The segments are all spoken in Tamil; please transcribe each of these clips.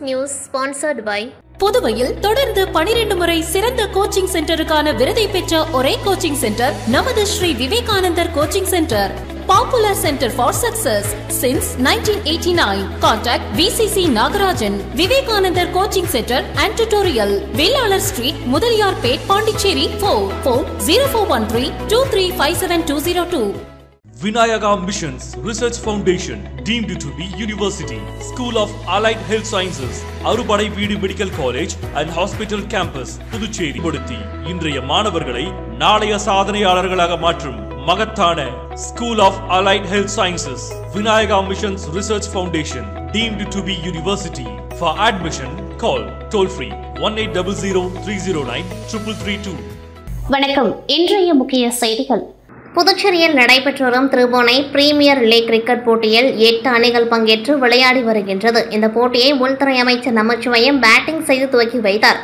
News sponsored by புதுவையில் தொடர்ந்து 12 முறை சிறந்த கோச்சிங் சென்டருக்கான விருதை பெற்ற ஒரே கோச்சிங் சென்டர் நமது Shri Vivekanandar coaching centre. Popular Center for Success since 1989. Contact VCC Nagarajan. Vivekanandar Coaching Center and Tutorial. Vellalar Street, Mudaliyarpet, Pondicherry. Phone 0413-2357-202. Vinayaga Missions Research Foundation deemed to be University, School of Allied Health Sciences, Arupadai Veedu Medical College and Hospital Campus, Puducherry. இன்றைய மாணவர்களை நாளைய சாதனையாளர்களாக மாற்றும் மகத்தான School of Allied Health Sciences, Vinayaga Missions Research Foundation deemed to be University. For admission, call toll free 1800-309-3332. வணக்கம். இன்றைய முக்கிய செய்திகள். புதுச்சேரியில் நடைபெற்று வரும் திருபுவனை பிரீமியர் லீக் கிரிக்கெட் போட்டியில் 8 அணிகள் பங்கேற்று விளையாடி வருகின்றது. இந்த போட்டியை உள்துறை அமைச்சர் நமச்சிவாயம் பேட்டிங் செய்து துவக்கி வைத்தார்.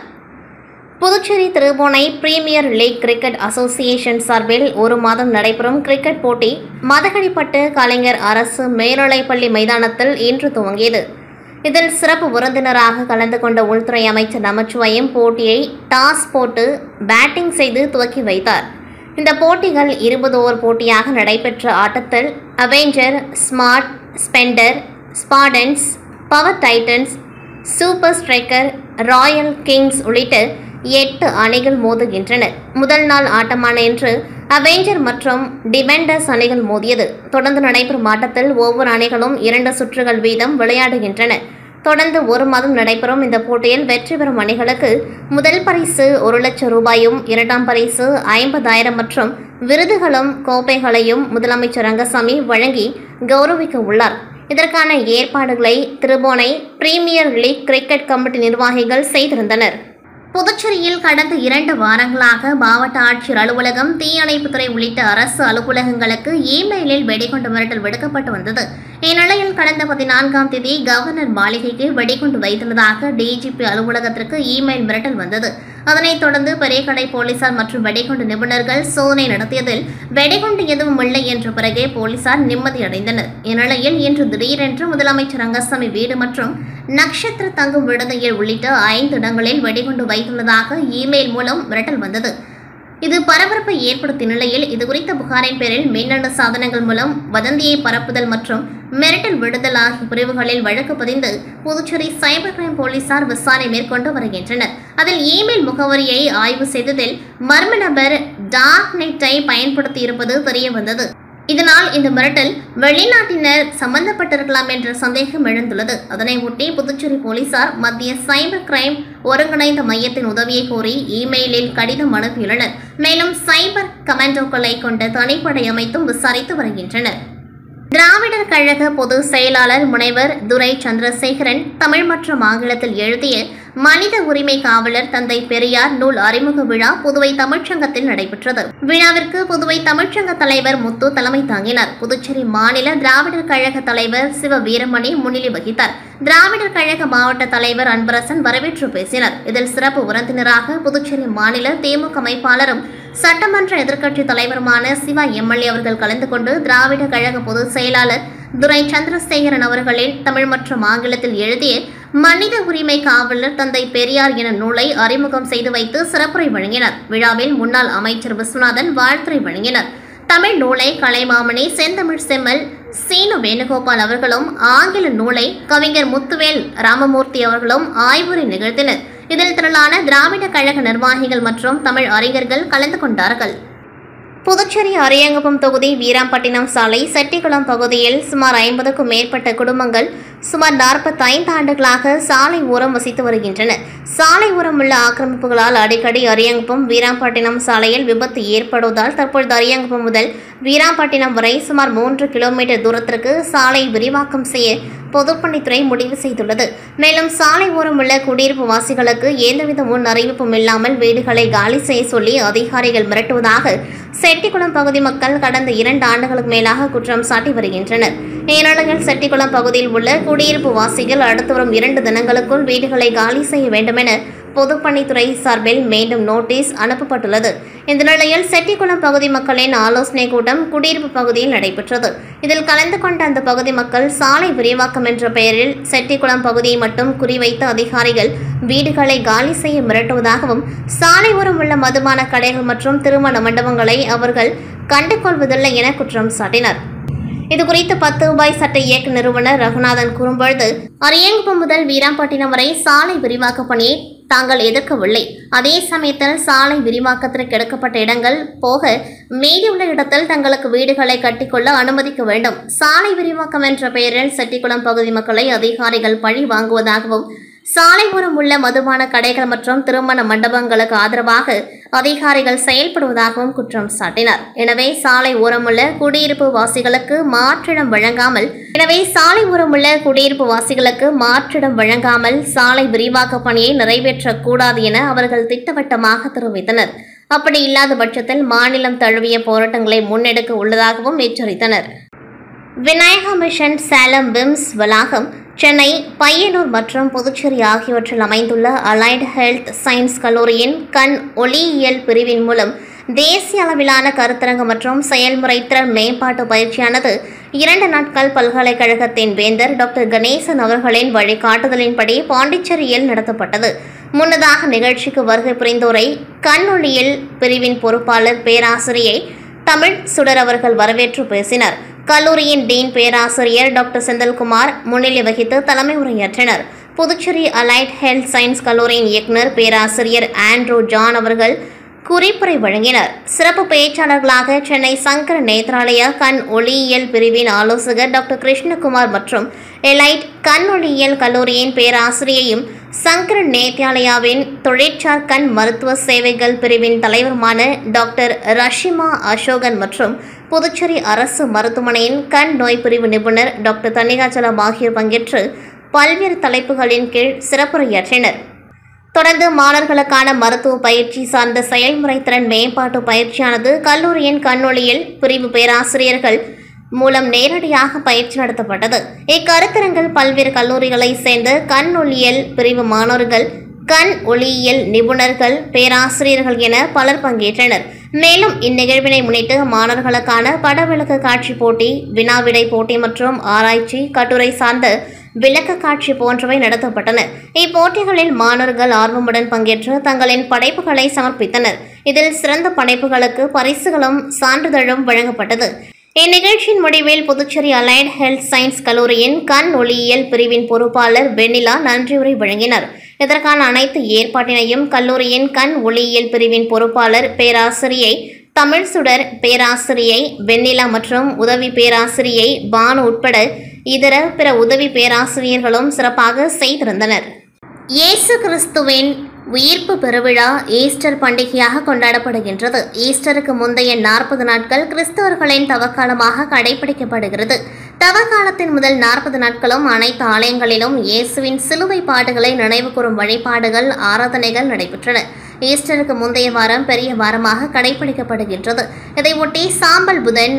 Puducherry Thirubuvanai premier league cricket association சார்பில் 1 மாதம் நடைபெறும் கிரிக்கெட் போட்டி மதகடிப்பட்டு கலைஞர் அரசு மேல்நிலைப்பள்ளி மைதானத்தில் இன்று துவங்கியது. இதில் சிறப்பு விருந்தினராக கலந்து கொண்ட உள்துறை அமைச்சர் நமச்சிவாயம் போட்டியை டாஸ் போட்டு பேட்டிங் செய்து துவக்கி வைத்தார். இந்த போட்டிகள் 20 ஓவர் போட்டியாக நடைபெற்ற ஆட்டத்தில் Avenger, Smart, Spender, Spartans, Power Titans, Super Striker, Royal Kings உள்ளிட்ட 8 அணிகள் மோதுகின்றன. முதல் நாள் ஆட்டமான இன்று அவெஞ்சர் மற்றும் டிபெண்டர்ஸ் அணிகள் மோதியது. தொடர்ந்து நடைபெறும் ஆட்டத்தில் ஒவ்வொரு அணிகளும் 2 சுற்றுகள் வீதம் விளையாடுகின்றன. தொடர்ந்து 1 மாதம் நடைபெறும் இந்த போட்டியில் வெற்றி பெறும் அணிகளுக்கு முதல் பரிசு 1 லட்சம் ரூபாயும், 2ஆம் பரிசு 50,000 மற்றும் விருதுகளும் கோப்பைகளையும் முதலமைச்சர் ரங்கசாமி வழங்கி கௌரவிக்க உள்ளார். இதற்கான ஏற்பாடுகளை Thirubuvanai premier league cricket committee நிர்வாகிகள் செய்திருந்தனர். புதுச்சேரியில் கடந்த 2 வாரங்களாக மாவட்ட ஆட்சியர் அலுவலகம், தீயணைப்புத்துறை உள்ளிட்ட அரசு அலுவலகங்களுக்கு இமெயிலில் வெடிகுண்டு மிரட்டல் விடுக்கப்பட்டு வந்தது. இந்நிலையில் கடந்த 14ஆம் தேதி கவர்னர் மாளிகைக்கு வெடிகுண்டு வைத்துள்ளதாக டிஜிபி அலுவலகத்திற்கு இமெயில் மிரட்டல் வந்தது. அதனைத் தொடர்ந்து பெரியகடை போலீசார் மற்றும் வெடிகுண்டு நிபுணர்கள் சோதனை நடத்தியதில் வெடிகுண்டு எதுவும் இல்லை என்ற பிறகே போலீசார் நிம்மதியடைந்தனர். இந்நிலையில் இன்று திடீரென்று முதலமைச்சர் ரங்கசாமி வீடு மற்றும் நட்சத்திர தங்கும் விடுதியில் உள்ளிட்ட 5 இடங்களில் வெடிகுண்டு வைத்துள்ளதாக இமெயில் மூலம் மிரட்டல் வந்தது. இது பரபரப்பை ஏற்படுத்திய நிலையில் இதுகுறித்த புகாரின் பேரில் மின்னணு சாதனங்கள் மூலம் வதந்தியை பரப்புதல் மற்றும் மிரட்டல் விடுதல் ஆகிய பிரிவுகளில் வழக்கு பதிந்து புதுச்சேரி சைபர் கிரைம் போலீசார் விசாரணை மேற்கொண்டு வருகின்றனர். அதில் இமெயில் முகவரியை ஆய்வு செய்ததில் மர்ம நபர் டார்க் நெட்டை பயன்படுத்தி இருப்பது தெரிய வந்தது. இதனால் இந்த மிரட்டல் வெளிநாட்டினர் சம்பந்தப்பட்டிருக்கலாம் என்ற சந்தேகம் எழுந்துள்ளது. அதனை ஒட்டி புதுச்சேரி போலீசார் மத்திய சைபர் கிரைம் ஒருங்கிணைந்த மையத்தின் உதவியை கோரி இமெயிலில் கடிதம் அனுப்பியுள்ளனர். மேலும் சைபர் கமாண்டோக்களை கொண்ட தனிப்படை அமைத்தும் விசாரித்து வருகின்றனர். திராவிடர் கழக பொதுச் செயலாளர் முனைவர் துரை சந்திரசேகரன் தமிழ் மற்றும் ஆங்கிலத்தில் எழுதிய மனித உரிமை காவலர் தந்தை பெரியார் நூல் அறிமுக விழா புதுவை தமிழ்ச்சங்கத்தில் நடைபெற்றது. விழாவிற்கு புதுவை தமிழ்ச்சங்க தலைவர் முத்து தலைமை தாங்கினார். புதுச்சேரி மாநில திராவிடர் கழக தலைவர் சிவ வீரமணி முன்னிலை வகித்தார். திராவிடர் கழக மாவட்ட தலைவர் அன்பரசன் வரவேற்று பேசினார். இதில் சிறப்பு விருந்தினராக புதுச்சேரி மாநில திமுக அமைப்பாளரும் சட்டமன்ற எதிர்க்கட்சி தலைவருமான சிவா எம்எல்ஏ அவர்கள் கலந்து கொண்டு திராவிட கழக பொதுச் செயலாளர் துரை சந்திரசேகரன் அவர்களின் தமிழ் மற்றும் ஆங்கிலத்தில் எழுதிய மனித உரிமை காவலர் தந்தை பெரியார் என நூலை அறிமுகம் செய்து வைத்து சிறப்புரை வழங்கினார். விழாவில் முன்னாள் அமைச்சர் விஸ்வநாதன் வாழ்த்துரை வழங்கினார். தமிழ் நூலை கலைமாமணி செந்தமிழ் செம்மல் சீனு வேணுகோபால் அவர்களும், ஆங்கில நூலை கவிஞர் முத்துவேல் ராமமூர்த்தி அவர்களும் ஆய்வுரை நிகழ்த்தினர். இதில் திரளான திராவிட கழக நிர்வாகிகள் மற்றும் தமிழ் அறிஞர்கள் கலந்து கொண்டார்கள். புதுச்சேரி அரியாங்குப்பம் தொகுதி வீராம்பட்டினம் சாலை செட்டிக்குளம் பகுதியில் சுமார் 50க்கும் மேற்பட்ட குடும்பங்கள் சுமார் 45 ஆண்டுகளாக சாலை ஓரம் வசித்து வருகின்றன. சாலை ஓரம் உள்ள ஆக்கிரமிப்புகளால் அடிக்கடி அரியாங்குப்பம் வீராம்பட்டினம் சாலையில் விபத்து ஏற்படுவதால் தற்பொழுது அரியாங்குப்பம் முதல் வீராம்பட்டினம் வரை சுமார் 3 கிலோமீட்டர் தூரத்திற்கு சாலை விரிவாக்கம் செய்ய பொதுப்பணித்துறை முடிவு செய்துள்ளது. மேலும் சாலை ஓரம் உள்ள குடியிருப்பு வாசிகளுக்கு எந்தவித முன் அறிவிப்பும் இல்லாமல் வீடுகளை காலி செய்ய சொல்லி அதிகாரிகள் மிரட்டுவதாக செட்டிக்குளம் பகுதி மக்கள் கடந்த 2 ஆண்டுகளுக்கு மேலாக குற்றம் சாட்டி வருகின்றனர். இந்நிலையில் செட்டிக்குளம் பகுதியில் உள்ள குடியிருப்பு வாசிகள் அடுத்து வரும் 2 தினங்களுக்குள் வீடுகளை காலி செய்ய வேண்டும் என பொதுப்பணித்துறை சார்பில் மீண்டும் நோட்டீஸ் அனுப்பப்பட்டுள்ளது. இந்த நிலையில் செட்டிக்குளம் பகுதி மக்களின் ஆலோசனைக் கூட்டம் குடியிருப்பு பகுதியில் நடைபெற்றது. இதில் கலந்து கொண்ட அந்த பகுதி மக்கள் சாலை விரிவாக்கம் என்ற பெயரில் செட்டிக்குளம் பகுதியை மட்டும் குறிவைத்த அதிகாரிகள் வீடுகளை காலி செய்ய மிரட்டுவதாகவும், சாலை ஓரம் உள்ள மதுபான கடைகள் மற்றும் திருமண மண்டபங்களை அவர்கள் கண்டுகொள்வதில்லை என குற்றம் சாட்டினர். இதுகுறித்து 10 ரூபாய் சட்ட இயக்க நிறுவனர் ரகுநாதன் கூறும்பொழுது, அரியங்குப்பம் முதல் வீராம்பட்டினம் வரை சாலை விரிவாக்க பணியை தாங்கள் எதிர்க்கவில்லை. அதே சமயத்தில் சாலை விரிவாக்கத்திற்கு எடுக்கப்பட்ட இடங்கள் போக மீதியுள்ள இடத்தில் தங்களுக்கு வீடுகளை கட்டிக்கொள்ள அனுமதிக்க வேண்டும். சாலை விரிவாக்கம் என்ற பெயரில் செட்டிக்குளம் பகுதி மக்களை அதிகாரிகள் பழி வாங்குவதாகவும், சாலை ஓரம் உள்ள மதுபான கடைகள் மற்றும் திருமண மண்டபங்களுக்கு ஆதரவாக அதிகாரிகள் செயல்படுவதாகவும் குற்றம் சாட்டினார். எனவே சாலை ஓரமுள்ள குடியிருப்பு வாசிகளுக்கு மாற்றிடம் வழங்காமல் சாலை விரிவாக்க பணியை நிறைவேற்றக்கூடாது என அவர்கள் திட்டவட்டமாக தெரிவித்தனர். அப்படி இல்லாத பட்சத்தில் மாநிலம் தழுவிய போராட்டங்களை முன்னெடுக்க உள்ளதாகவும் எச்சரித்தனர். விநாயகா மிஷன் சேலம் விம்ஸ் வளாகம், சென்னை, பையனூர் மற்றும் புதுச்சேரி ஆகியவற்றில் அமைந்துள்ள அலைடு ஹெல்த் சயின்ஸ் கல்லூரியின் கண் ஒளியியல் பிரிவின் மூலம் தேசிய அளவிலான கருத்தரங்கு மற்றும் செயல்முறை திறன் மேம்பாட்டு பயிற்சியானது 2 நாட்கள் பல்கலைக்கழகத்தின் வேந்தர் டாக்டர் கணேசன் அவர்களின் வழிகாட்டுதலின்படி பாண்டிச்சேரியில் நடத்தப்பட்டது. முன்னதாக நிகழ்ச்சிக்கு வருகை புரிந்தோரை கண் ஒளியியல் பிரிவின் பொறுப்பாளர் பேராசிரியை தமிழ் சுடர் அவர்கள் வரவேற்று பேசினர். கல்லூரியின் டீன் பேராசிரியர் டாக்டர் செந்தில்குமார் முன்னிலை வகித்து தலைமை உரையாற்றினர். புதுச்சேரி அலைட் ஹெல்த் சயின்ஸ் கல்லூரியின் இயக்குநர் பேராசிரியர் ஆண்ட்ரூ ஜான் அவர்கள் குறிப்புரை வழங்கினர். சிறப்பு பேச்சாளர்களாக சென்னை சங்கர நேத்ராலய கண் ஒளியியல் பிரிவின் ஆலோசகர் டாக்டர் கிருஷ்ணகுமார் மற்றும் எலைட் கண் ஒளியியல் கல்லூரியின் பேராசிரியையும் சங்கர நேத்ராலயாவின் தொழிற்சார் கண் மருத்துவ சேவைகள் பிரிவின் தலைவருமான டாக்டர் ரஷிமா அசோகன் மற்றும் புதுச்சேரி அரசு மருத்துவமனையின் கண் நோய் பிரிவு நிபுணர் டாக்டர் தன்னிகாச்சலம் ஆகியோர் பங்கேற்று பல்வேறு தலைப்புகளின் கீழ் சிறப்புரையாற்றினர். தொடர்ந்து மாணவர்களுக்கான மருத்துவ பயிற்சி சார்ந்த செயல்முறை திறன் மேம்பாட்டு பயிற்சியானது கல்லூரியின் கண்ணொளியியல் பிரிவு பேராசிரியர்கள் மூலம் நேரடியாக பயிற்சி நடத்தப்பட்டது. இக்கருத்தரங்கில் பல்வேறு கல்லூரிகளை சேர்ந்த கண் ஒளியியல் பிரிவு மாணவர்கள், கண் ஒளியியல் நிபுணர்கள், பேராசிரியர்கள் என பலர் பங்கேற்றனர். மேலும் இந்நிகழ்வினை முன்னிட்டு மாணவர்களுக்கான படவிளக்க காட்சி போட்டி, வினாவிடை போட்டி மற்றும் ஆராய்ச்சி கட்டுரை சார்ந்த விளக்க காட்சி போன்றவை நடத்தப்பட்டன. இப்போட்டிகளில் மாணவர்கள் ஆர்வமுடன் பங்கேற்று தங்களின் படைப்புகளை சமர்ப்பித்தனர். இதில் சிறந்த படைப்புகளுக்கு பரிசுகளும் சான்றிதழும் வழங்கப்பட்டது. இந்நிகழ்ச்சியின் முடிவில் புதுச்சேரி அலைட் ஹெல்த் சயின்ஸ் கல்லூரியின் கண் ஒளியியல் பிரிவின் பொறுப்பாளர் வெண்ணிலா நன்றியுரை வழங்கினார். இதற்கான அனைத்து ஏற்பாட்டினையும் கல்லூரியின் கண் ஒளியியல் பிரிவின் பொறுப்பாளர் பேராசிரியை தமிழ் சுடர், பேராசிரியை வெண்ணிலா மற்றும் உதவி பேராசிரியை பானு உட்பட பிற உதவி பேராசிரியர்களும் சிறப்பாக செய்திருந்தனர். இயேசு கிறிஸ்துவின் உயிர்ப்பு பெருவிழா ஈஸ்டர் பண்டிகையாக கொண்டாடப்படுகின்றது. ஈஸ்டருக்கு முந்தைய 40 நாட்கள் கிறிஸ்தவர்களின் தவக்காலமாக கடைபிடிக்கப்படுகிறது. தவக்காலத்தின் முதல் 40 நாட்களும் அனைத்து ஆலயங்களிலும் இயேசுவின் சிலுவை பாடுகளை நினைவு கூறும் வழிபாடுகள், ஆராதனைகள் நடைபெற்றன. ஈஸ்டருக்கு முந்தைய வாரம் பெரிய வாரமாக கடைபிடிக்கப்படுகின்றது. இதையொட்டி சாம்பல் புதன்,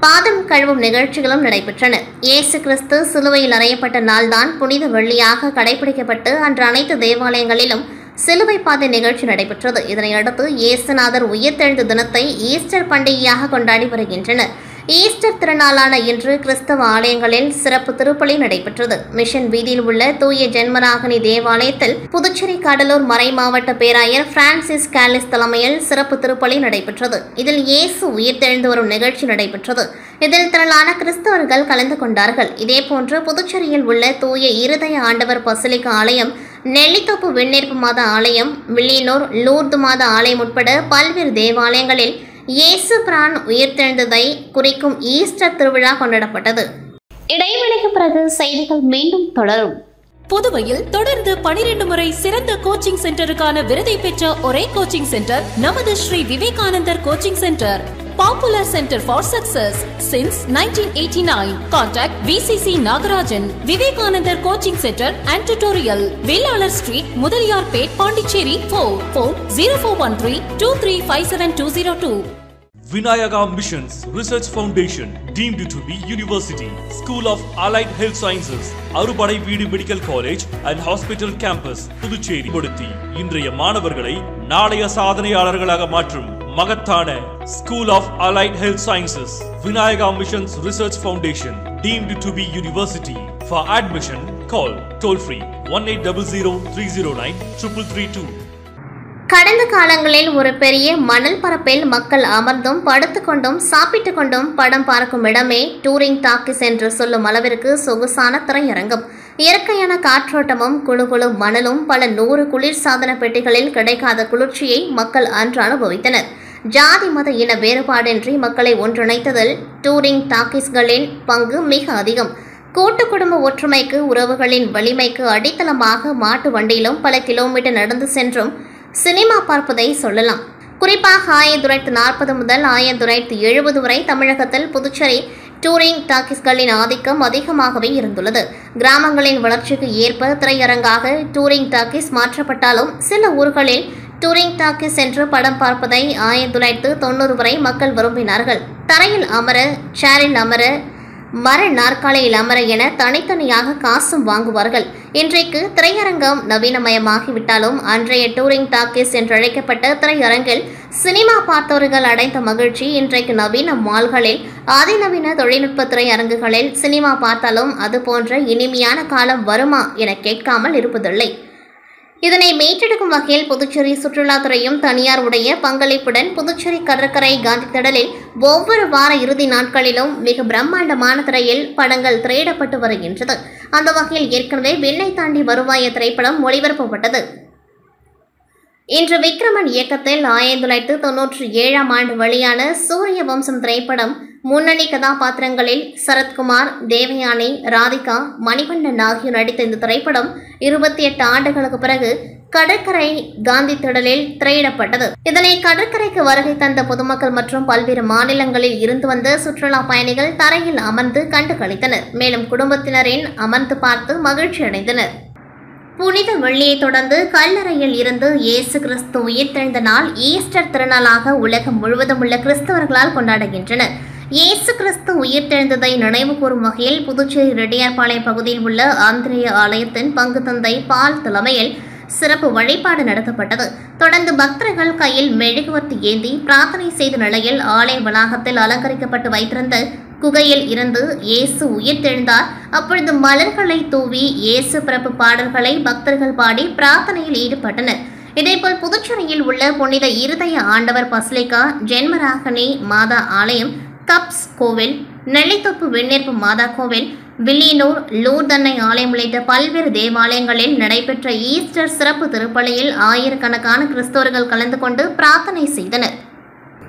பாதம் கழுவும் நிகழ்ச்சிகளும் நடைபெற்றன. இயேசு கிறிஸ்து சிலுவையில் அறையப்பட்ட நாள்தான் புனித வெள்ளியாக கடைபிடிக்கப்பட்டு அன்று அனைத்து தேவாலயங்களிலும் சிலுவை பாதை நிகழ்ச்சி நடைபெற்றது. இதனையடுத்து இயேசுநாதர் உயிர்த்தெழுந்த தினத்தை ஈஸ்டர் பண்டிகையாக கொண்டாடி வருகின்றனர். ஈஸ்டர் திருநாளான இன்று கிறிஸ்தவ ஆலயங்களில் சிறப்பு திருப்பலி நடைபெற்றது. மிஷன் வீதியில் உள்ள தூய ஜென்மராகினி தேவாலயத்தில் புதுச்சேரி கடலூர் மறை மாவட்ட பேராயர் பிரான்சிஸ் காலிஸ் தலைமையில் சிறப்பு திருப்பலி நடைபெற்றது. இதில் இயேசு உயிர்த்தெழுந்து வரும் நிகழ்ச்சி நடைபெற்றது. இதில் திரளான கிறிஸ்தவர்கள் கலந்து கொண்டார்கள். இதேபோன்று புதுச்சேரியில் உள்ள தூய இருதய ஆண்டவர் பசிலிக்கா ஆலயம், நெல்லித்தோப்பு வெண்ணீர்ப்பு மாத ஆலயம், வில்லியனூர் லூர்து மாத ஆலயம் உட்பட பல்வேறு தேவாலயங்களில் இயேசு பிரான் உயிர்த்தெழுந்ததை குறிக்கும் ஈஸ்டர் திருவிழா கொண்டாடப்பட்டது. இடைவெளிக்கு பிறகு செய்திகள் மீண்டும் தொடரும். புதுவையில் தொடர்ந்து 12 முறை சிறந்த கோச்சிங் சென்டருக்கான விருதை பெற்ற ஒரே கோச்சிங் சென்டர் நமது Shri Vivekanandar coaching centre. Popular Center for Success since 1989. Contact VCC Nagarajan, Vivekanandar Coaching Center and Tutorial, Vellalar Street, Mudaliyarpet, Pondicherry. Phone 0413 2357 202. Vinayaka Missions Research Foundation, deemed to be University, School of Allied Health Sciences, Arubadai Veedu Medical College and Hospital Campus, Puducherry படுத்தி இன்றைய மாணவர்களை நாளைய சாதனையாளர்களாக மாற்றும் மகத்தான School of Allied Health Sciences, Vinayaka Missions Research Foundation, deemed to be University. For admission, call toll free 1800-309-3332. கடந்த காலங்களில் ஒரு பெரிய மணல் பரப்பில் மக்கள் அமர்ந்தும் படுத்துக்கொண்டும் சாப்பிட்டுக் கொண்டும் படம் பார்க்கும் இடமே டூரிங் டாக்கிஸ் என்று சொல்லும் அளவிற்கு சொகுசான திரையரங்கம். இயற்கையான காற்றோட்டமும் குழு மணலும் பல 100 குளிர்சாதன பெட்டிகளில் கிடைக்காத குளிர்ச்சியை மக்கள் அன்று அனுபவித்தனர். ஜாதி மத இன வேறுபாடின்றி மக்களை ஒன்றிணைத்ததில் டூரிங் டாக்கிஸ்களின் பங்கு மிக அதிகம். கூட்டு குடும்ப ஒற்றுமைக்கு, உறவுகளின் வலிமைக்கு அடித்தளமாக மாட்டு வண்டியிலும் பல கிலோமீட்டர் நடந்து சென்றும் சினிமா பார்ப்பதை சொல்லலாம். குறிப்பாக 1940 முதல் 1970 வரை தமிழகத்தில் புதுச்சேரி டூரிங் டாக்கிஸ்களின் ஆதிக்கம் அதிகமாகவே இருந்துள்ளது. கிராமங்களின் வளர்ச்சிக்கு ஏற்ப திரையரங்காக டூரிங் டாக்கிஸ் மாற்றப்பட்டாலும் சில ஊர்களில் டூரிங் டாக்கிஸ் என்று படம் பார்ப்பதை 1990 வரை மக்கள் விரும்பினார்கள். தரையில் அமர, சேரில் அமர, மர நாற்காலியில் அமர என தனித்தனியாக காசும் வாங்குவார்கள். இன்றைக்கு திரையரங்கம் நவீனமயமாகிவிட்டாலும் அன்றைய டூரிங் டாக்கிஸ் என்றழைக்கப்பட்ட திரையரங்கில் சினிமா பார்த்தவர்கள் அடைந்த மகிழ்ச்சி இன்றைக்கு நவீன மால்களில், அதிநவீன தொழில்நுட்ப திரையரங்குகளில் சினிமா பார்த்தாலும் அது போன்ற இனிமையான காலம் வருமா என கேட்காமல் இருப்பதில்லை. இதனை மீட்டெடுக்கும் வகையில் புதுச்சேரி சுற்றுலாத்துறையும் தனியார் உடைய பங்களிப்புடன் புதுச்சேரி கடற்கரை காந்தி திடலில் ஒவ்வொரு வார இறுதி நாட்களிலும் மிக பிரம்மாண்டமான திரையில் படங்கள் திரையிடப்பட்டு வருகின்றது. அந்த வகையில் ஏற்கனவே விண்ணை தாண்டி வருவாய திரைப்படம் ஒளிபரப்பப்பட்டது. இன்று விக்ரமன் இயக்கத்தில் 1997ஆம் ஆண்டு வெளியான சூரிய வம்சம் திரைப்படம் முன்னணி கதாபாத்திரங்களில் சரத்குமார், தேவயானி, ராதிகா, மணிவண்ணன் ஆகியோர் நடித்த இந்த திரைப்படம் 28 ஆண்டுகளுக்கு பிறகு கடற்கரை காந்தி திடலில் திரையிடப்பட்டது. இதனை கடற்கரைக்கு வருகை தந்த பொதுமக்கள் மற்றும் பல்வேறு மாநிலங்களில் இருந்து வந்த சுற்றுலா பயணிகள் தரையில் அமர்ந்து கண்டு களித்தனர். மேலும் குடும்பத்தினரின் அமர்ந்து பார்த்து மகிழ்ச்சி அடைந்தனர். புனித வெள்ளியை தொடர்ந்து கல்லறையில் இருந்து இயேசு கிறிஸ்து உயிர்த்தெழுந்த நாள் ஈஸ்டர் திருநாளாக உலகம் முழுவதும் உள்ள கிறிஸ்தவர்களால் கொண்டாடுகின்றனர். இயேசு கிறிஸ்து உயிர்த்தெழுந்ததை நினைவு கூறும் வகையில் புதுச்சேரி ரெட்டியார்பாளையம் பகுதியில் உள்ள ஆந்திரேய ஆலயத்தின் பங்கு தந்தை பால் தலைமையில் சிறப்பு வழிபாடு நடத்தப்பட்டது. தொடர்ந்து பக்தர்கள் கையில் மெழுகுவர்த்தி ஏந்தி பிரார்த்தனை செய்த நிலையில் ஆலய வளாகத்தில் அலங்கரிக்கப்பட்டு வைத்திருந்த குகையில் இருந்து இயேசு உயிர்த்தெழுந்தார். அப்பொழுது மலர்களை தூவி இயேசு பிறப்பு பாடல்களை பக்தர்கள் பாடி பிரார்த்தனையில் ஈடுபட்டனர். இதேபோல் புதுச்சேரியில் உள்ள புனித இருதய ஆண்டவர் பசிலிக்கா, ஜென்மராகனி மாதா ஆலயம், கப்ஸ் கோவில், நெல்லித்தோப்பு வெண்ணீர்ப்பு மாதா கோவில், வில்லியனூர், லூர்தன்னை ஆலயம் உள்ளிட்ட பல்வேறு தேவாலயங்களில் நடைபெற்ற ஈஸ்டர் சிறப்பு திருப்பலியில் ஆயிரக்கணக்கான கிறிஸ்தவர்கள் கலந்து கொண்டு பிரார்த்தனை செய்தனர்.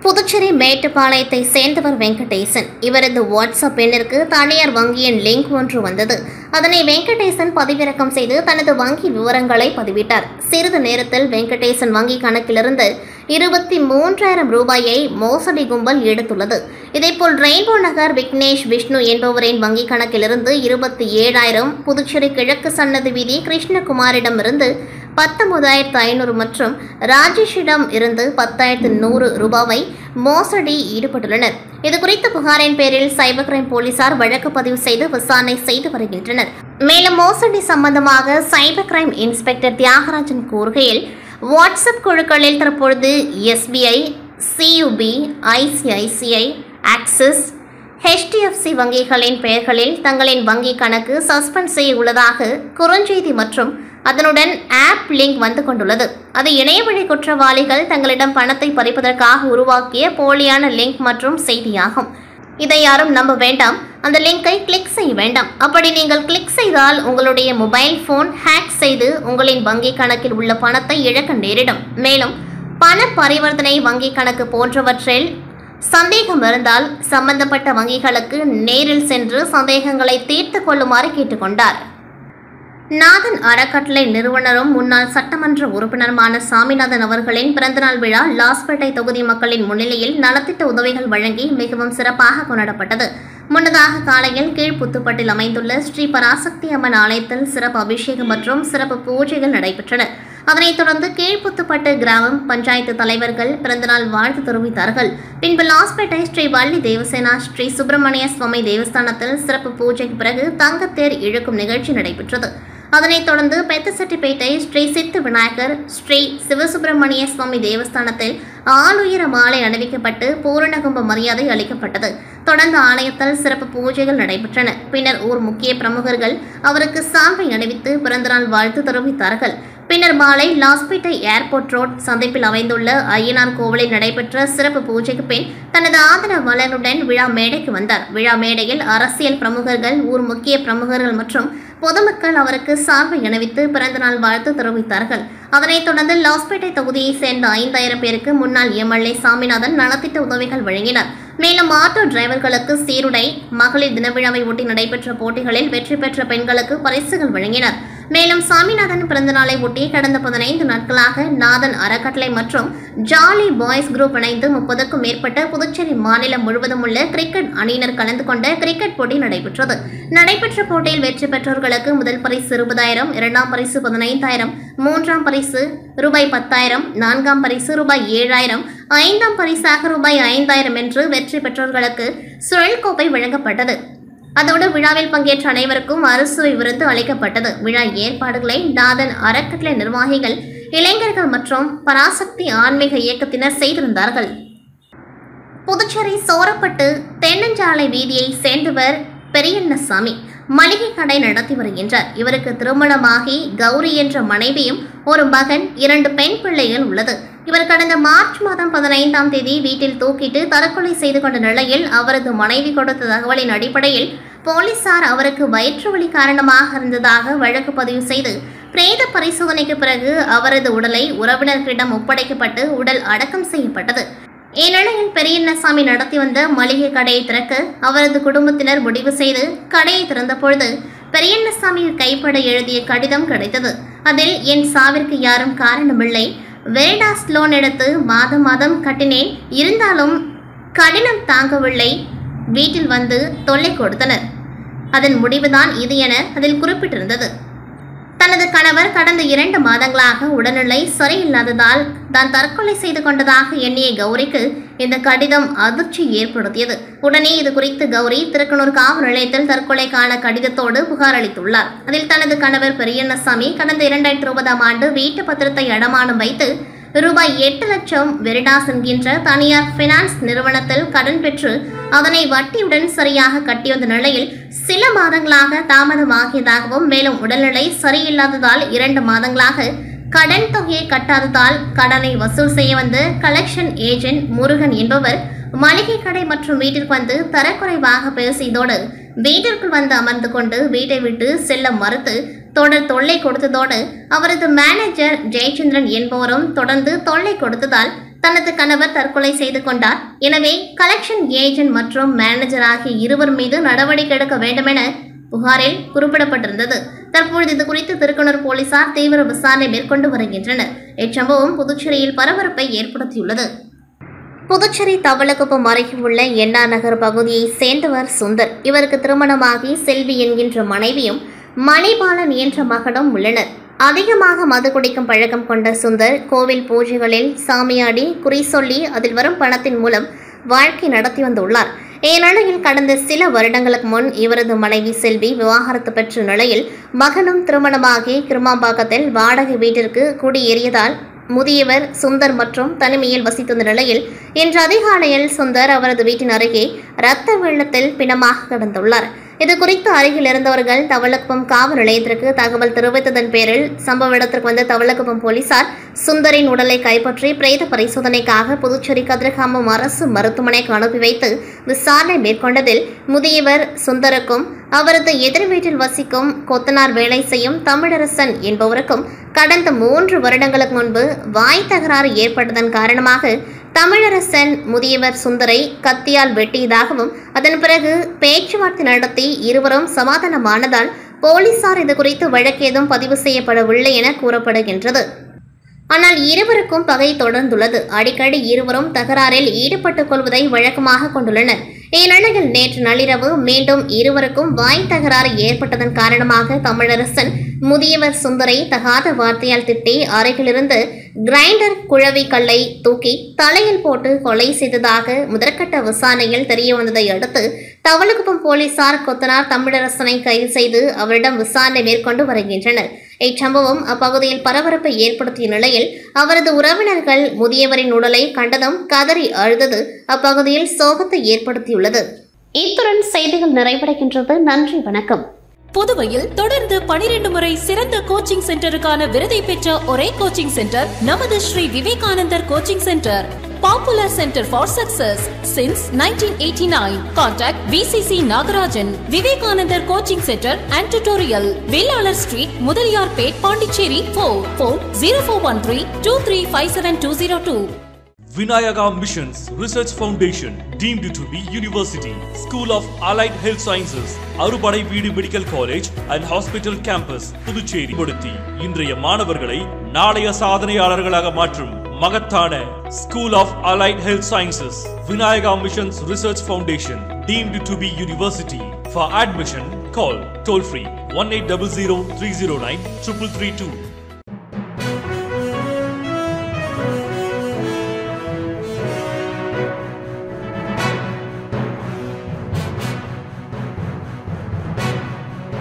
புதுச்சேரி மேட்டுப்பாளையத்தை சேர்ந்தவர் வெங்கடேசன். இவரது வாட்ஸ்அப் எண்ணிற்கு தனியார் வங்கியின் லிங்க் ஒன்று வந்தது. அதனை வெங்கடேசன் பதிவிறக்கம் செய்து தனது வங்கி விவரங்களை பதிவிட்டார். சிறிது நேரத்தில் வெங்கடேசன் வங்கி கணக்கிலிருந்து 23,000 ரூபாயை மோசடி கும்பல் எடுத்துள்ளது. இதேபோல் ரெயின்போ நகர் விக்னேஷ் விஷ்ணு என்பவரின் வங்கி கணக்கிலிருந்து 27,000, புதுச்சேரி கிழக்கு சன்னதி வீதி கிருஷ்ணகுமாரிடமிருந்து 19,500 மற்றும் ராஜேஷிடம் இருந்து 10,100 ரூபாவை மோசடி ஈடுபட்டுள்ளனர். இதுகுறித்த புகாரின் பேரில் சைபர் கிரைம் போலீசார் வழக்கு பதிவு செய்து விசாரணை செய்து வருகின்றனர். மேலும் மோசடி சம்பந்தமாக சைபர் கிரைம் இன்ஸ்பெக்டர் தியாகராஜன் கூறுகையில், வாட்ஸ்அப் குழுக்களில் தற்பொழுது SBI, CUB, ICICI, axis, HDFC வங்கிகளின் பெயர்களில் தங்களின் வங்கி கணக்கு சஸ்பெண்ட் செய்ய உள்ளதாக குறுஞ்செய்தி மற்றும் அதனுடன் ஆப் லிங்க் வந்து கொண்டுள்ளது. அது இணையவழி குற்றவாளிகள் தங்களிடம் பணத்தை பறிப்பதற்காக உருவாக்கிய போலியான லிங்க் மற்றும் செய்தியாகும். இதை யாரும் நம்ப வேண்டாம். அந்த லிங்கை கிளிக் செய்ய வேண்டாம். அப்படி நீங்கள் கிளிக் செய்தால் உங்களுடைய மொபைல் போன் ஹேக் செய்து உங்களின் வங்கி கணக்கில் உள்ள பணத்தை இழக்க நேரிடும். மேலும் பண பரிவர்த்தனை, வங்கி கணக்கு போன்றவற்றில் சந்தேகம் இருந்தால் சம்பந்தப்பட்ட வங்கிகளுக்கு நேரில் சென்று சந்தேகங்களை தீர்த்து கொள்ளுமாறு கேட்டுக்கொண்டார். நாதன் அறக்கட்டளை நிறுவனரும் முன்னாள் சட்டமன்ற உறுப்பினருமான சாமிநாதன் அவர்களின் பிறந்தநாள் விழா லாஸ்பேட்டை தொகுதி மக்களின் முன்னிலையில் நலத்திட்ட உதவிகள் வழங்கி மிகவும் சிறப்பாக கொண்டாடப்பட்டது. முன்னதாக காலையில் கீழ்புத்துப்பட்டில் அமைந்துள்ள ஸ்ரீ பராசக்தி அம்மன் ஆலயத்தில் சிறப்பு அபிஷேகம் மற்றும் சிறப்பு பூஜைகள் நடைபெற்றன. அதனைத் தொடர்ந்து கீழ்புத்துப்பட்டு கிராமம் பஞ்சாயத்து தலைவர்கள் பிறந்தநாள் வாழ்த்து தெரிவித்தார்கள். பின்பு லாஸ்பேட்டை ஸ்ரீ வள்ளி தேவசேனா ஸ்ரீ சுப்பிரமணிய சுவாமி தேவஸ்தானத்தில் சிறப்பு பூஜைக்கு பிறகு தங்கத்தேர் இழுக்கும் நிகழ்ச்சி நடைபெற்றது. அதனைத் தொடர்ந்து பெத்தசெட்டிப்பேட்டை ஸ்ரீ சித்து விநாயகர் ஸ்ரீ சிவசுப்பிரமணிய சுவாமி தேவஸ்தானத்தில் ஆளுயர மாலை அணிவிக்கப்பட்டு பூரணகும்ப மரியாதை அளிக்கப்பட்டது. தொடர்ந்து ஆலயத்தில் சிறப்பு பூஜைகள் நடைபெற்றன. பின்னர் ஊர் முக்கிய பிரமுகர்கள் அவருக்கு சால்வை அணிவித்து பிறந்தநாள் வாழ்த்து தெரிவித்தார்கள். பின்னர் மாலை லாஸ்பேட்டை ஏர்போர்ட் ரோட் சந்திப்பில் அமைந்துள்ள ஐயனார் கோவிலில் நடைபெற்ற சிறப்பு பூஜைக்கு பின் தனது ஆதரவாளருடன் விழா மேடைக்கு வந்தார். விழா மேடையில் அரசியல் பிரமுகர்கள், ஊர் முக்கிய பிரமுகர்கள் மற்றும் பொதுமக்கள் அவருக்கு சால்வை அணிவித்து பிறந்தநாள் வாழ்த்து தெரிவித்தார்கள். அதனைத் தொடர்ந்து லாஸ்பேட்டை தொகுதியை சேர்ந்த 5000 பேருக்கு முன்னாள் எம்எல்ஏ சாமிநாதன் நலத்திட்ட உதவிகள் வழங்கினார். மேலும் ஆட்டோ டிரைவர்களுக்கு சீருடை, மகளிர் தின விழாவை ஒட்டி நடைபெற்ற போட்டிகளில் வெற்றி பெற்ற பெண்களுக்கு பரிசுகள் வழங்கினார். மேலும் சாமிநாதன் பிறந்தநாளை ஒட்டி கடந்த 15 நாட்களாக நாதன் அறக்கட்டளை மற்றும் ஜாலி பாய்ஸ் குரூப் இணைந்து 30க்கும் மேற்பட்ட புதுச்சேரி மாநிலம் முழுவதும் உள்ள கிரிக்கெட் அணியினர் கலந்து கொண்ட கிரிக்கெட் போட்டி நடைபெற்றது. நடைபெற்ற போட்டியில் வெற்றி பெற்றவர்களுக்கு முதல் பரிசு 20,000, இரண்டாம் பரிசு 15,000, மூன்றாம் பரிசு ரூபாய் 10,000, நான்காம் பரிசு ரூபாய் 7,000, ஐந்தாம் பரிசாக ரூபாய் 5,000 என்று வெற்றி பெற்றவர்களுக்கு சுழல் கோப்பை வழங்கப்பட்டது. அதோடு விழாவில் பங்கேற்ற அனைவருக்கும் அறுசுவை விருது அளிக்கப்பட்டது. விழா ஏற்பாடுகளை நாதன் அறக்கட்டளை நிர்வாகிகள், இளைஞர்கள் மற்றும் பராசக்தி ஆன்மீக இயக்கத்தினர் செய்திருந்தார்கள். புதுச்சேரி சோரப்பட்டு தென்னஞ்சாலை வீதியை சேர்ந்தவர் பெரியண்ணசாமி மளிகை கடை நடத்தி வருகின்றார். இவருக்கு திருமணமாகி கௌரி என்ற மனைவியும் ஒரு மகன், 2 பெண் பிள்ளைகள் உள்ளது. இவர் கடந்த மார்ச் மாதம் 15ஆம் தேதி வீட்டில் தூக்கிட்டு தற்கொலை செய்து கொண்ட நிலையில் அவரது மனைவி கொடுத்த தகவலின் அடிப்படையில் போலீசார் அவருக்கு வயிற்று வலி காரணமாக இருந்ததாக வழக்கு பதிவு செய்து பிரேத பரிசோதனைக்கு பிறகு அவரது உடலை உறவினர்களிடம் ஒப்படைக்கப்பட்டு உடல் அடக்கம் செய்யப்பட்டது. இந்நிலையில் பெரியண்ணசாமி நடத்தி வந்த மளிகை கடையை திறக்க அவரது குடும்பத்தினர் முடிவு செய்து கடையை திறந்தபொழுது பெரியண்ணசாமி கைப்பட எழுதிய கடிதம் கிடைத்தது. அதில் என் சாவிற்கு யாரும் காரணமில்லை, வேடாஸ் லோன் எடுத்து மாதம் கட்டினேன், இருந்தாலும் கடினம் தாங்கவில்லை, வீட்டில் வந்து தொல்லை கொடுத்தனர், அதன் முடிவுதான் இது என அதில் குறிப்பிட்டிருந்தது. தனது கணவர் கடந்த 2 மாதங்களாக உடல்நிலை சரியில்லாததால் தான் தற்கொலை செய்து கொண்டதாக எண்ணிய கௌரிக்கு இந்த கடிதம் அதிர்ச்சி ஏற்படுத்தியது. உடனே இது குறித்து கௌரி திருக்கனூர் காவல் நிலையத்தில் தற்கொலைக்கான கடிதத்தோடு புகார் அளித்துள்ளார். அதில் தனது கணவர் பெரியண்ணசாமி கடந்த 2020ஆம் ஆண்டு வீட்டு பத்திரத்தை அடமானம் வைத்து ரூபாய் 8 லட்சம் வெரிடாஸ் என்கின்ற தனியார் பினான்ஸ் நிறுவனத்தில் கடன் பெற்று அதனை வட்டியுடன் சரியாக கட்டி வந்த நிலையில் சில மாதங்களாக தாமதமாகியதாகவும், மேலும் உடல்நிலை சரியில்லாததால் 2 மாதங்களாக கடன் தொகையை கட்டாததால் கடனை வசூல் செய்ய வந்த கலெக்ஷன் ஏஜென்ட் முருகன் என்பவர் மளிகை கடை மற்றும் வீட்டிற்கு வந்து தரக்குறைவாக பேசியதோடு வீட்டிற்குள் வந்து அமர்ந்து கொண்டு வீட்டை விட்டு செல்ல மறுத்து தொடர் தொல்லை கொடுத்ததோடு அவரது மேனேஜர் ஜெயச்சந்திரன் என்பவரும் தொடர்ந்து தொல்லை கொடுத்ததால் தனது கணவர் தற்கொலை செய்து கொண்டார். எனவே கலெக்ஷன் ஏஜென்ட் மற்றும் மேனேஜர் ஆகிய இருவர் மீது நடவடிக்கை எடுக்க வேண்டும் என புகாரில் குறிப்பிடப்பட்டிருந்தது. தற்பொழுது இது குறித்து திருக்கனூர் போலீசார் தீவிர விசாரணை மேற்கொண்டு வருகின்றனர். இச்சம்பவம் புதுச்சேரியில் பரபரப்பை ஏற்படுத்தியுள்ளது. புதுச்சேரி தவளக்குப்பம் அருகே உள்ள என்ஆர் நகர் பகுதியை சேர்ந்தவர் சுந்தர். இவருக்கு திருமணமாகி செல்வி என்கின்ற மனைவியும் மணிபாலன் என்ற மகனும் உள்ளனர். அதிகமாக மது குடிக்கும் பழக்கம் கொண்ட சுந்தர் கோவில் பூஜைகளில் சாமியாடி குறி சொல்லி அதில் வரும் பணத்தின் மூலம் வாழ்க்கை நடத்தி வந்துள்ளார். இந்நிலையில் கடந்த சில வருடங்களுக்கு முன் இவரது மனைவி செல்வி விவாகரத்து பெற்ற நிலையில் மகனும் திருமணமாகி கிருமாம்பாக்கத்தில் வாடகை வீட்டிற்கு குடியேறியதால் முதியவர் சுந்தர் மற்றும் தனிமையில் வசித்த நிலையில் இன்று அதிகாலையில் சுந்தர் அவரது வீட்டின் அருகே இரத்த வெள்ளத்தில் பிணமாக கிடந்துள்ளார். இதுகுறித்து அருகில் இருந்தவர்கள் தவளக்குப்பம் காவல் நிலையத்திற்கு தகவல் தெரிவித்ததன் பேரில் சம்பவ இடத்திற்கு வந்த தவளக்குப்பம் போலீசார் சுந்தரின் உடலை கைப்பற்றி பிரேத பரிசோதனைக்காக புதுச்சேரி கதிர்காமம் அரசு மருத்துவமனைக்கு அனுப்பி வைத்து விசாரணை மேற்கொண்டதில் முதியவர் சுந்தருக்கும் அவரது எதிர் வீட்டில் வசிக்கும் கொத்தனார் வேலை செய்யும் தமிழரசன் என்பவருக்கும் கடந்த 3 வருடங்களுக்கு முன்பு வாய் தகராறு ஏற்பட்டதன் காரணமாக தமிழரசன் முதியவர் சுந்தரை கத்தியால் வெட்டியதாகவும் அதன் பிறகு பேச்சுவார்த்தை நடத்தி இருவரும் சமாதானமானதால் போலீசார் இது குறித்து வழக்கு ஏதும் பதிவு செய்யப்படவில்லை என கூறப்படுகின்றது. ஆனால் இருவருக்கும் பகை தொடர்ந்துள்ளது. அடிக்கடி இருவரும் தகராறில் ஈடுபட்டுக் கொள்வதை வழக்கமாக கொண்டுள்ளனர். இந்நிலையில் நேற்று நள்ளிரவு மீண்டும் இருவருக்கும் வாய் தகராறு ஏற்பட்டதன் காரணமாக தமிழரசன் முதியவர் சுந்தரை தகாத வார்த்தையால் திட்டி அருகிலிருந்து கிரைண்டர் குழவி கல்லை தூக்கி தலையில் போட்டு கொலை செய்ததாக முதற்கட்ட விசாரணையில் தெரியவந்ததை அடுத்து தவளக்குப்பம் போலீசார் கொத்தனார் தமிழரசனை கைது செய்து அவரிடம் விசாரணை மேற்கொண்டு வருகின்றனர். இச்சம்பவம் அப்பகுதியில் பரபரப்பை ஏற்படுத்திய நிலையில் அவரது உறவினர்கள் முதியவரின் உடலை கண்டதும் கதறி அழுதது அப்பகுதியில் சோகத்தை ஏற்படுத்தியுள்ளது. இத்துடன் செய்திகள் நிறைவடைகின்றது. நன்றி, வணக்கம். புதுவையில் தொடர்ந்து 12 முறை சிறந்த கோச்சிங் சென்டருக்கான விருதை பெற்ற ஒரே கோச்சிங் சென்டர் நமது Shri Vivekanandar coaching centre. Popular Center for Success since 1989. Contact VCC Nagarajan. Vivekanandar Coaching Center and Tutorial. Vellalar Street, Mudaliyarpet, Pondicherry. Phone 0413-2357-202. Vinayaka Missions Research Foundation deemed to be University, School of Allied Health Sciences, Arupadai Veedu Medical College and Hospital Campus, Puducherry. இன்றைய மாணவர்களை நாளைய சாதனையாளர்களாக மாற்றும் மகத்தான School of Allied Health Sciences, Vinayaka Missions Research Foundation deemed to be University. For admission, call toll free 1800 309 3332.